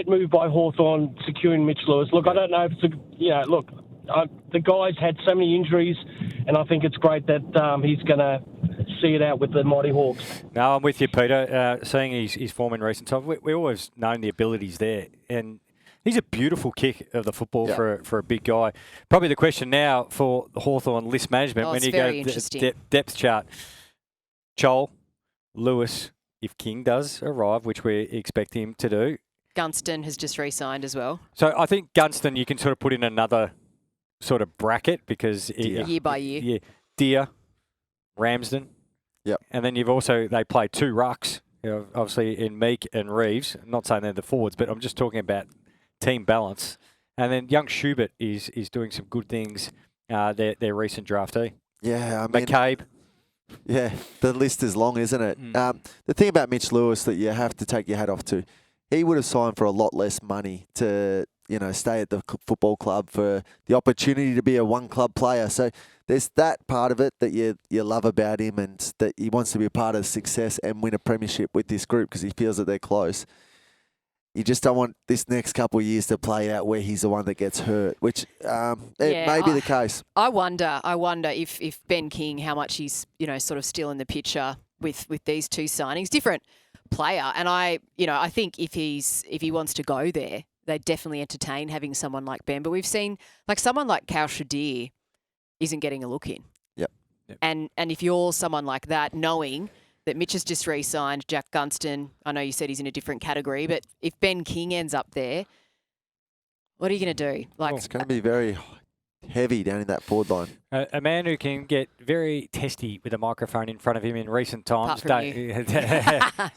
great move by Hawthorn securing Mitch Lewis. Look, I don't know if it's the guy's had so many injuries, and I think it's great that he's going to see it out with the Mighty Hawks. No, I'm with you, Peter. Seeing his form in recent times, we always known the abilities there, and he's a beautiful kick of the football for a big guy. Probably the question now for the Hawthorn list management when you go depth chart. Joel, Lewis, if King does arrive, which we expect him to do. Gunston has just re-signed as well. So I think Gunston you can sort of put in another sort of bracket because year by year. Yeah, Deer, Ramsden. Yep. And then they play two rucks, obviously in Meek and Reeves. I'm not saying they're the forwards, but I'm just talking about team balance. And then young Schubert is doing some good things, their recent draftee. Yeah, I mean... McCabe. Yeah, the list is long, isn't it? The thing about Mitch Lewis that you have to take your hat off to, he would have signed for a lot less money to, stay at the football club for the opportunity to be a one-club player. So there's that part of it that you love about him and that he wants to be a part of success and win a premiership with this group because he feels that they're close. You just don't want this next couple of years to play out where he's the one that gets hurt, which it may be the case. I wonder if Ben King, how much he's, sort of still in the picture with these two signings. Different player. And I think if he wants to go there, they definitely entertain having someone like Ben. But we've seen like someone like Cal Shadir isn't getting a look in. Yep. And if you're someone like that, knowing that Mitch has just re-signed, Jack Gunston, I know you said he's in a different category, but if Ben King ends up there, what are you going to do? It's going to be very heavy down in that forward line. A man who can get very testy with a microphone in front of him in recent times. Apart from you.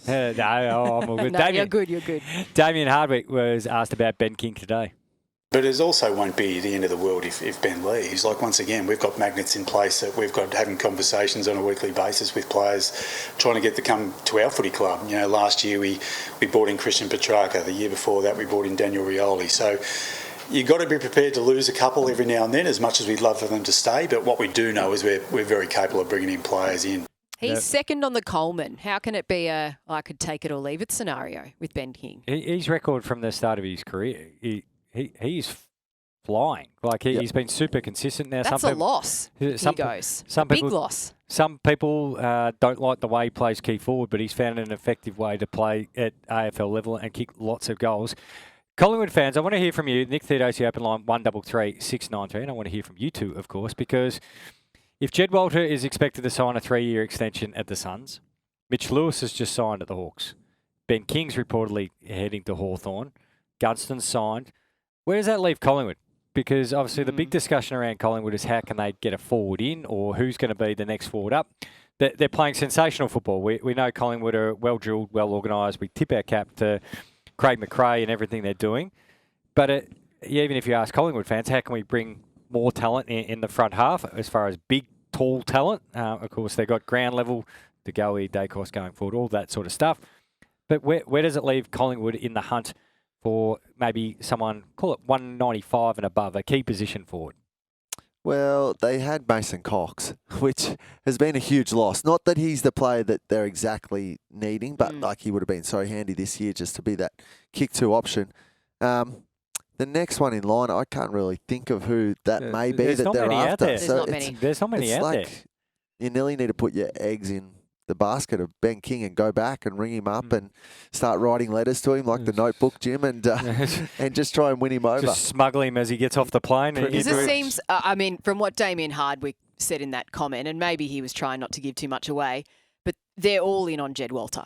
I'm all good. No, you're good. Damien Hardwick was asked about Ben King today. But it also won't be the end of the world if Ben leaves. Like, once again, we've got magnets in place that we've got having conversations on a weekly basis with players trying to get to come to our footy club. Last year we brought in Christian Petrarca. The year before that we brought in Daniel Rioli. So you've got to be prepared to lose a couple every now and then, as much as we'd love for them to stay. But what we do know is we're very capable of bringing in players in. He's second on the Coleman. How can it be a I could take it or leave it scenario with Ben King? His record from the start of his career, he's flying. Like he's been super consistent now. That's a loss. Big loss. Some people don't like the way he plays key forward, but he's found an effective way to play at AFL level and kick lots of goals. Collingwood fans, I want to hear from you. Nick Theodosio, open line 133 693. And I want to hear from you too, of course, because if Jed Walter is expected to sign a 3-year extension at the Suns, Mitch Lewis has just signed at the Hawks. Ben King's reportedly heading to Hawthorn. Gunston's signed. Where does that leave Collingwood? Because obviously the big discussion around Collingwood is how can they get a forward in or who's going to be the next forward up. They're playing sensational football. We know Collingwood are well-drilled, well-organised. We tip our cap to Craig McRae and everything they're doing. But even if you ask Collingwood fans, how can we bring more talent in the front half as far as big, tall talent? Of course, they've got ground level, De Goey, Dacos going forward, all that sort of stuff. But where does it leave Collingwood in the hunt for maybe someone, call it 195 and above, a key position forward? Well, they had Mason Cox, which has been a huge loss. Not that he's the player that they're exactly needing, but like he would have been so handy this year just to be that kick-2 option. The next one in line, I can't really think of who that may be that they're after. There's not many out there. You nearly need to put your eggs in the basket of Ben King and go back and ring him up and start writing letters to him like the Notebook, Jim, and just try and win him over. Just smuggle him as he gets off the plane. Because it seems, from what Damien Hardwick said in that comment, and maybe he was trying not to give too much away, but they're all in on Jed Walter.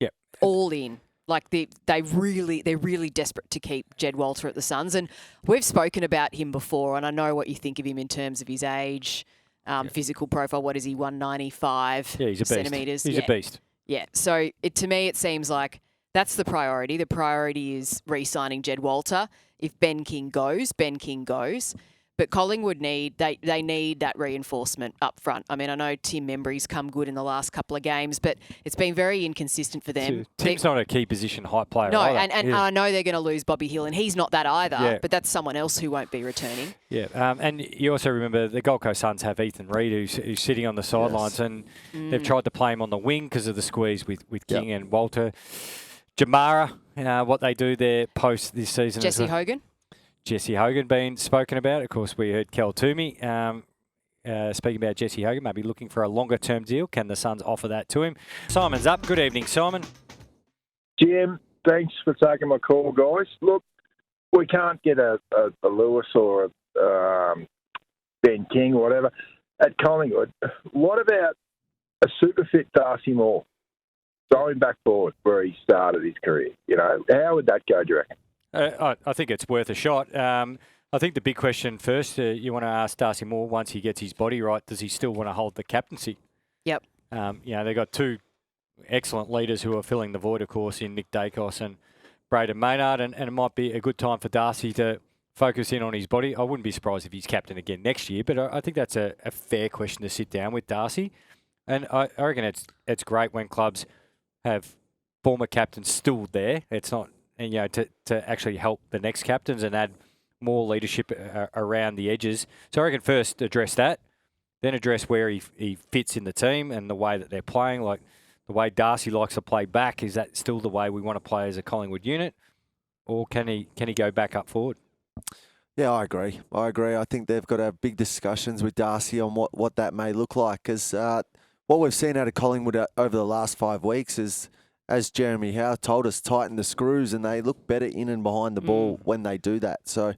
Yep. All in. Like they're really desperate to keep Jed Walter at the Suns. And we've spoken about him before, and I know what you think of him in terms of his age, physical profile. What is he, 195 centimetres? He's a beast. Yeah. So to me, it seems like that's the priority. The priority is re-signing Jed Walter. If Ben King goes, Ben King goes. But Collingwood need that reinforcement up front. I mean, I know Tim Membry's come good in the last couple of games, but it's been very inconsistent for them. Tim's not a key position height player. No, either. and I know they're going to lose Bobby Hill, and he's not that either. But that's someone else who won't be returning. Yeah, and you also remember the Gold Coast Suns have Ethan Reid, who's sitting on the sidelines, and they've tried to play him on the wing because of the squeeze with King and Walter. Jamara, what they do there post this season. Jesse Hogan. Jesse Hogan being spoken about. Of course, we heard Kel Toomey speaking about Jesse Hogan, maybe looking for a longer-term deal. Can the Suns offer that to him? Simon's up. Good evening, Simon. Jim, thanks for taking my call, guys. Look, we can't get a Lewis or a Ben King or whatever at Collingwood. What about a super fit Darcy Moore going back forward where he started his career? You know, how would that go, do you reckon? I think it's worth a shot. I think the big question first, you want to ask Darcy Moore, once he gets his body right, does he still want to hold the captaincy? Yep. They've got two excellent leaders who are filling the void, of course, in Nick Dacos and Braden Maynard, and it might be a good time for Darcy to focus in on his body. I wouldn't be surprised if he's captain again next year, but I think that's a fair question to sit down with Darcy. And I reckon it's great when clubs have former captains still there. It's not, to actually help the next captains and add more leadership around the edges. So I reckon first address that, then address where he fits in the team and the way that they're playing. Like the way Darcy likes to play back, is that still the way we want to play as a Collingwood unit, or can he go back up forward? Yeah, I agree. I think they've got to have big discussions with Darcy on what that may look like, because what we've seen out of Collingwood over the last 5 weeks is, as Jeremy Howe told us, tighten the screws, and they look better in and behind the ball when they do that. So,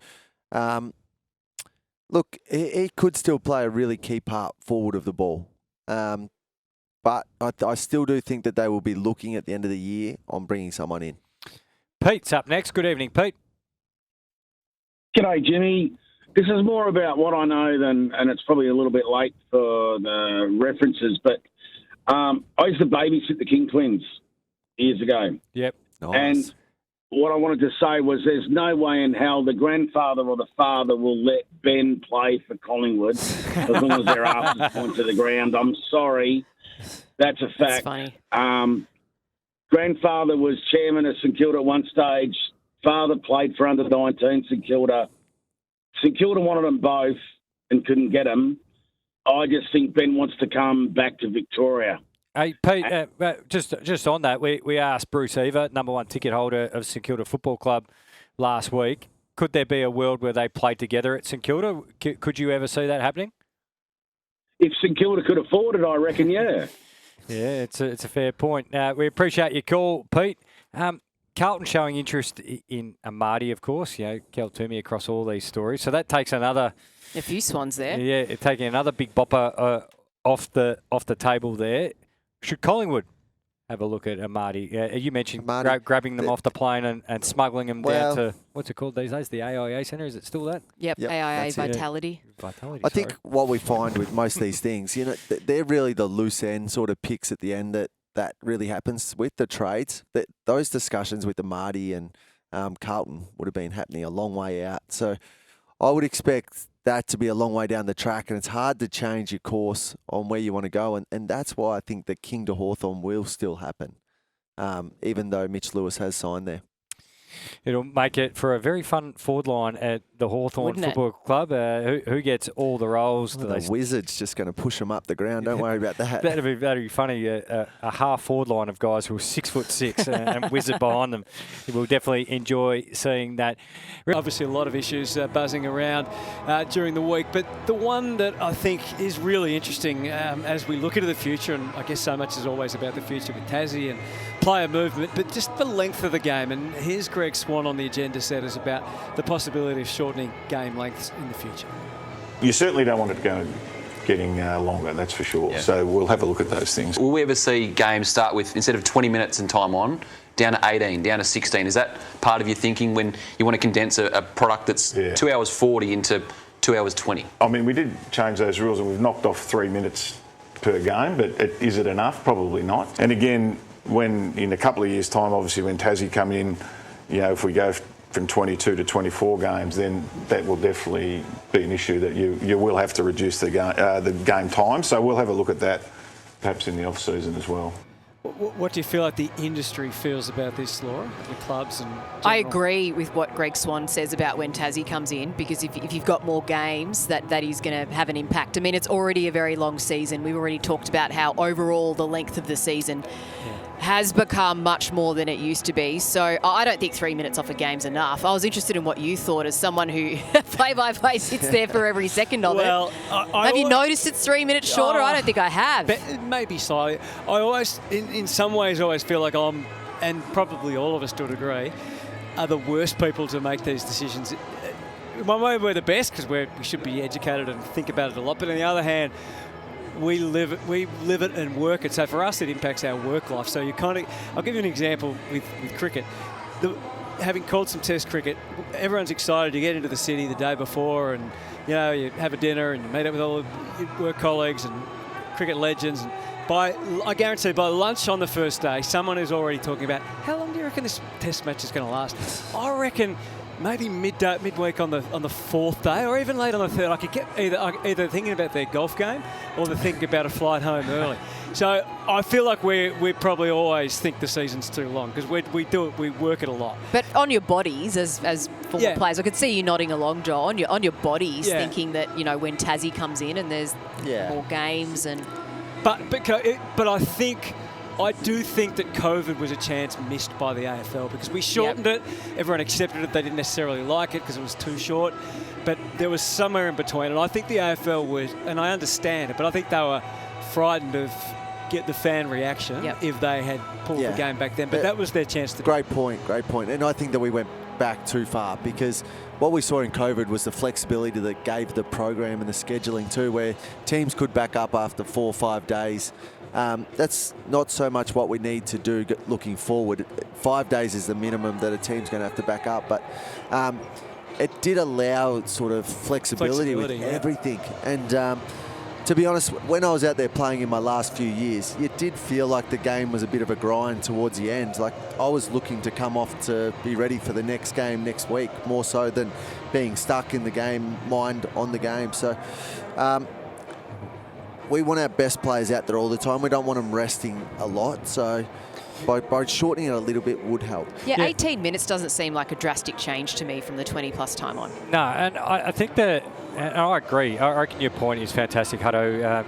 look, he could still play a really key part forward of the ball. But I still do think that they will be looking at the end of the year on bringing someone in. Pete's up next. Good evening, Pete. G'day, Jimmy. This is more about what I know and it's probably a little bit late for the references, but I used to babysit the King twins years ago. Yep. Nice. And what I wanted to say was there's no way in hell the grandfather or the father will let Ben play for Collingwood as long as their asses point to the ground. I'm sorry. That's a fact. That's funny. Grandfather was chairman of St Kilda at one stage. Father played for under-19 St Kilda. St Kilda wanted them both and couldn't get them. I just think Ben wants to come back to Victoria. Hey, Pete, just on that, we asked Bruce Eva, number one ticket holder of St Kilda Football Club, last week, could there be a world where they played together at St Kilda? Could you ever see that happening? If St Kilda could afford it, I reckon, yeah. Yeah, it's a fair point. We appreciate your call, Pete. Carlton showing interest in Amadi, of course. Kel Toomey across all these stories. So that takes another... A few swans there. Yeah, taking another big bopper off the table there. Should Collingwood have a look at Amadi? You mentioned grabbing them off the plane and smuggling them down to, what's it called these days? The AIA Centre? Is it still that? Yep. AIA Vitality. Vitality. I think what we find with most of these things, they're really the loose end sort of picks at the end that really happens with the trades. That those discussions with the Marty and Carlton would have been happening a long way out. So I would expect that to be a long way down the track, and it's hard to change your course on where you want to go. And that's why I think the King to Hawthorn will still happen, even though Mitch Lewis has signed there. It'll make it for a very fun forward line at the Hawthorn Football Club. Who gets all the roles? The Wizards just going to push them up the ground. Don't worry about that. That'd be funny. A half forward line of guys who are 6'6" and Wizard behind them. We'll definitely enjoy seeing that. Obviously, a lot of issues buzzing around during the week, but the one that I think is really interesting as we look into the future, and I guess so much is always about the future with Tassie and player movement, but just the length of the game. And here's Greg Swan on the agenda setters about the possibility of shortening game lengths in the future. You certainly don't want it getting longer, that's for sure. Yeah. So we'll have a look at those things. Will we ever see games start with, instead of 20 minutes and time on, down to 18, down to 16? Is that part of your thinking when you want to condense a product that's 2 hours 40 into 2 hours 20? I mean, we did change those rules and we've knocked off 3 minutes per game, but is it enough? Probably not. And again, when in a couple of years' time, obviously when Tassie come in, if we go from 22 to 24 games, then that will definitely be an issue that you will have to reduce the game time. So we'll have a look at that perhaps in the off-season as well. What do you feel like the industry feels about this, Laura, the clubs and general? I agree with what Greg Swan says about when Tassie comes in, because if you've got more games, that is going to have an impact. I mean, it's already a very long season. We've already talked about how overall the length of the season has become much more than it used to be. So I don't think 3 minutes off a game's enough. I was interested in what you thought as someone who play-by-play sits there for every second of it. Have you noticed it's 3 minutes shorter? I don't think I have. Maybe slightly. I always, in some ways, always feel like I'm, and probably all of us to a degree, are the worst people to make these decisions. In one way, we're the best because we should be educated and think about it a lot. But on the other hand, we live it and work it. So for us, it impacts our work life. So you kind of, I'll give you an example with cricket. Having called some Test cricket, everyone's excited to get into the city the day before, and you have a dinner and you meet up with all your work colleagues and cricket legends. And I guarantee by lunch on the first day, someone is already talking about how long do you reckon this Test match is going to last? I reckon maybe midweek on the fourth day, or even late on the third. I could get either thinking about their golf game or they're thinking about a flight home early. So I feel like we probably always think the season's too long because we work it a lot. But on your bodies as former players, I could see you nodding along, Joel. On your bodies, thinking that when Tassie comes in and there's more games and. But I do think that COVID was a chance missed by the AFL because we shortened it. Everyone accepted it. They didn't necessarily like it because it was too short. But there was somewhere in between. And I think the AFL was, and I understand it, but I think they were frightened of get the fan reaction if they had pulled the game back then. But that was their chance to. Great point. And I think that we went back too far because what we saw in COVID was the flexibility that gave the program and the scheduling too, where teams could back up after 4 or 5 days. That's not so much what we need to do looking forward. 5 days is the minimum that a team's going to have to back up, but it did allow sort of flexibility with everything. And to be honest, when I was out there playing in my last few years, it did feel like the game was a bit of a grind towards the end. Like I was looking to come off to be ready for the next game next week, more so than being stuck in the game, mind on the game. So we want our best players out there all the time. We don't want them resting a lot. So by shortening it a little bit would help. Yeah, 18 minutes doesn't seem like a drastic change to me from the 20-plus time on. No, and I think that, and I agree. I reckon your point is fantastic, Hutto.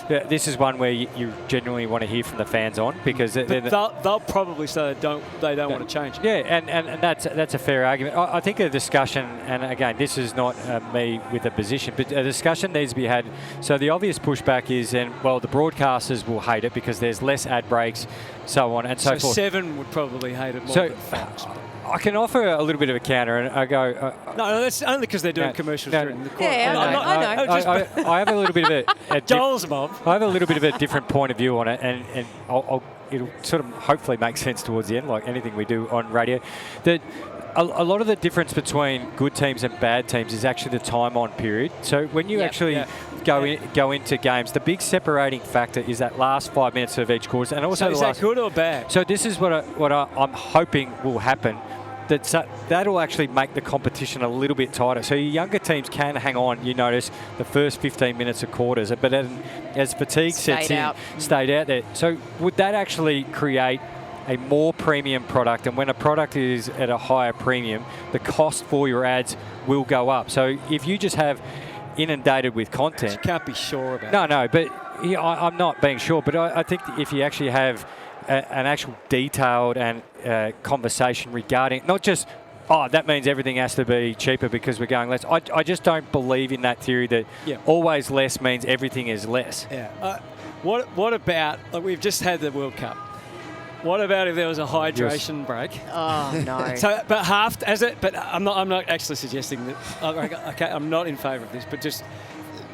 This is one where you genuinely want to hear from the fans on because they'll probably say they don't want to change it. Yeah, and that's a fair argument. I think a discussion, and again, this is not me with a position, but a discussion needs to be had. So the obvious pushback is, the broadcasters will hate it because there's less ad breaks, so on and so forth. Seven would probably hate it more than Fox. I can offer a little bit of a counter, and I go. No, that's only because they're doing commercials during the course. Yeah, I know. I have a little bit of a Joel's mob. I have a little bit of a different point of view on it, and it'll sort of hopefully make sense towards the end, like anything we do on radio. That a lot of the difference between good teams and bad teams is actually the time on period. So when you go into games, the big separating factor is that last 5 minutes of each quarter, and also is that good or bad? So this is what I'm hoping will happen. That'll actually make the competition a little bit tighter. So your younger teams can hang on, you notice, the first 15 minutes of quarters. But then as fatigue sets in, stayed out there. So would that actually create a more premium product? And when a product is at a higher premium, the cost for your ads will go up. So if you just have inundated with content... You can't be sure about No, but I'm not being sure. But I think if you actually have... an actual detailed and conversation regarding not just that means everything has to be cheaper because we're going less. I just don't believe in that theory that always less means everything is less. Yeah. What about we've just had the World Cup? What about if there was a hydration break? Oh no. So, but I'm not actually suggesting that. Okay, I'm not in favour of this, but just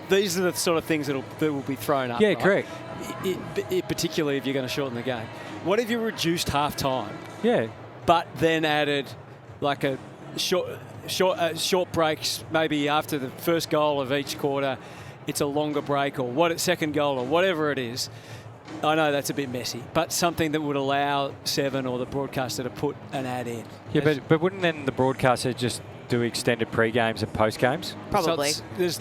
these are the sort of things that will be thrown up. Yeah, right? correct. Particularly if you're going to shorten the game. What if you reduced half time? Yeah. But then added like a short breaks, maybe after the first goal of each quarter, it's a longer break or second goal or whatever it is. I know that's a bit messy, but something that would allow Seven or the broadcaster to put an ad in. Yeah, but wouldn't then the broadcaster just do extended pre-games and post-games? Probably. So it's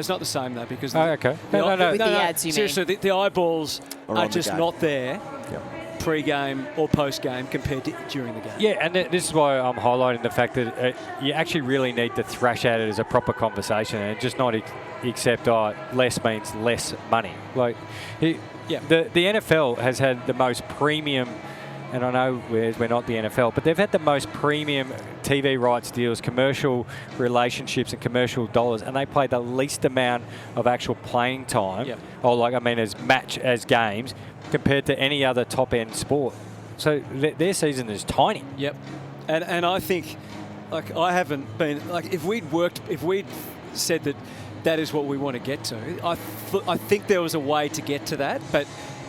not the same though because okay. With the ads, you seriously, mean? the eyeballs are on just the not there pre-game or post-game compared to during the game. Yeah, and this is why I'm highlighting the fact that you actually really need to thrash at it as a proper conversation and just not accept, less means less money. Like, the NFL has had the most premium, and I know we're not the NFL, but they've had the most premium TV rights deals, commercial relationships and commercial dollars, and they play the least amount of actual playing time, as games, compared to any other top-end sport. So their season is tiny. Yep. And I think, like, I haven't been, like, if we'd said that is what we want to get to, I think there was a way to get to that, but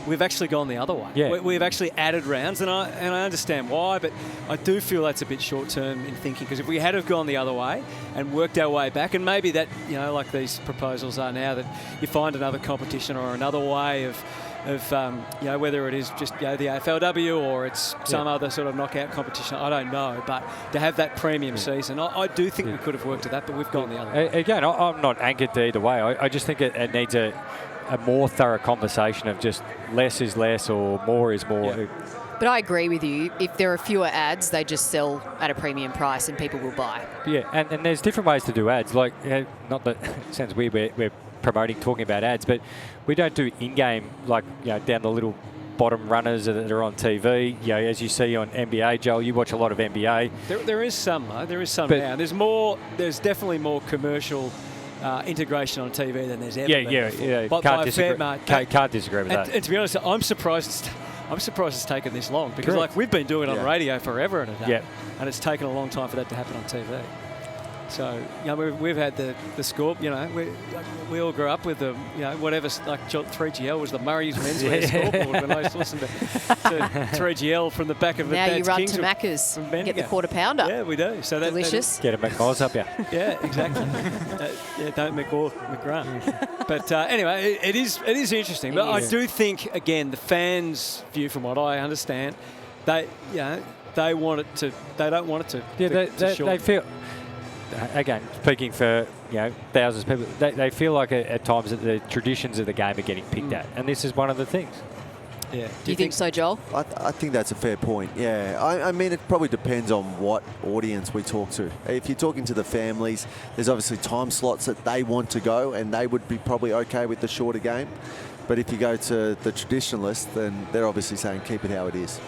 we've actually gone the other way. Yeah. We've actually added rounds, and I understand why, but I do feel that's a bit short-term in thinking, because if we had have gone the other way and worked our way back, and maybe that, like these proposals are now, that you find another competition or another way of whether it is just the AFLW or it's some other sort of knockout competition, I don't know. But to have that premium season, I do think we could have worked at that, but we've gone the other way. Again, I'm not anchored to either way. I just think it needs a more thorough conversation of just less is less or more is more. Yeah. But I agree with you. If there are fewer ads, they just sell at a premium price and people will buy. Yeah, and there's different ways to do ads. Like, not that it sounds weird, we're talking about ads, but we don't do in-game, like, down the little bottom runners that are on TV. As you see on NBA, Joel, you watch a lot of NBA. There is some, though. There is some now. There's definitely more commercial integration on TV than there's ever been. Yeah. Can't disagree with that. And to be honest, I'm surprised it's taken this long, because like, we've been doing it on radio forever and a day, and it's taken a long time for that to happen on TV. So, we've had the score, we all grew up with the, whatever, like 3GL was the Murray's menswear scoreboard when I used to listen to 3GL from the back of the Now Dad's you run Kings to Macca's and get the quarter pounder. Yeah, we do. So delicious. Get a McMahon's up, Yeah, exactly. Don't McGraw. But anyway, it is interesting. But I do think, again, the fans' view, from what I understand, they want it to. They don't want it to. They feel. Again, speaking for thousands of people, they feel like at times that the traditions of the game are getting picked at, and this is one of the things. Yeah. Do you think so, Joel? I think that's a fair point. Yeah, I mean, it probably depends on what audience we talk to. If you're talking to the families, there's obviously time slots that they want to go, and they would be probably okay with the shorter game. But if you go to the traditionalists, then they're obviously saying keep it how it is.